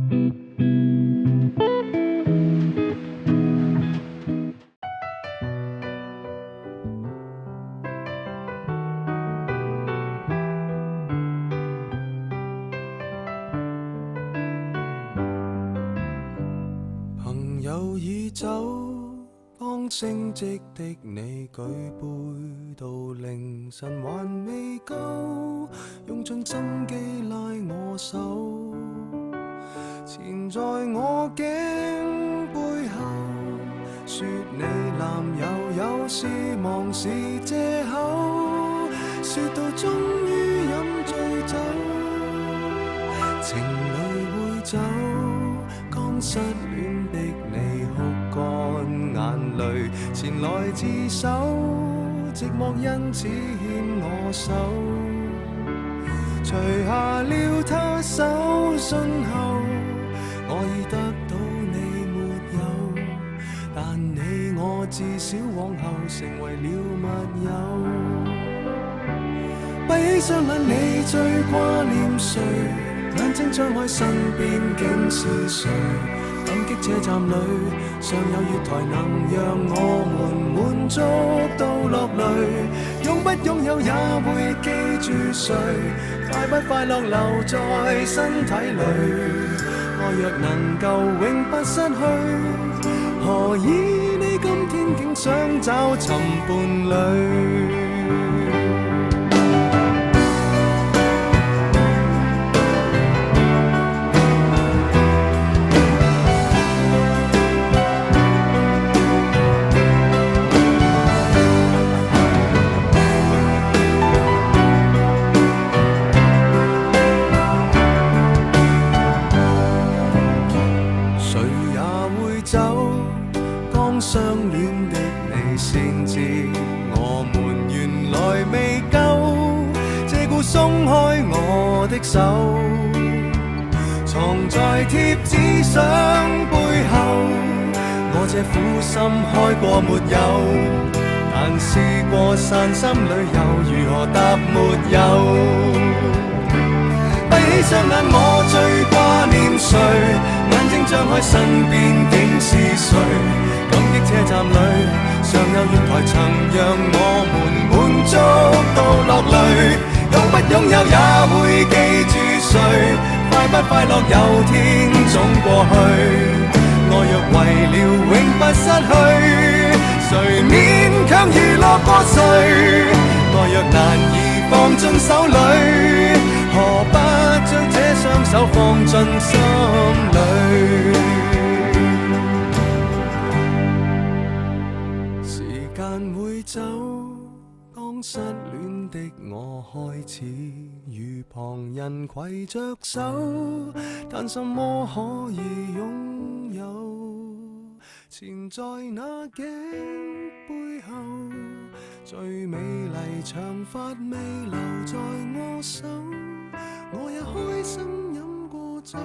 朋友已走，剛升職的你舉杯到凌晨還未夠，用盡心機拉我手，纏在我頸背後，說你男友有事忙是藉口，說到終於飲醉酒，情侶會走，剛失戀的你哭乾眼淚，前來自首，寂寞因此牽我手，除下了他手信後，我已得到你沒有，但你我至少往後成為了密友。閉起雙眼，你最掛念誰？眼睛張開，身邊竟是誰？感激這站裏尚有月台，能讓我們滿足到落淚。擁不擁有也會記住誰？快不快樂留在身體裏？愛若能夠永不失去，何以你今天竟想找尋伴侶？相戀的你先知，我們原來未夠，借故鬆開我的手，藏在貼紙相背後。我這苦心開過沒有，但試過散心旅遊，如何答沒有？閉起雙眼，我最掛念誰？眼睛張開，身邊竟是誰？感激車站裏尚有月台，曾讓我們滿足到落淚。擁不擁有也會記住誰？快不快樂有天總過去。愛若為了永不失去，誰勉強娛樂過誰？愛若難以放進手裏，何不將這雙手放進心裏？會走，剛失戀的我開始與旁人攜着手，但什麼可以擁有？纏在那頸背後，最美麗長髮未留在我手，我也開心飲過酒。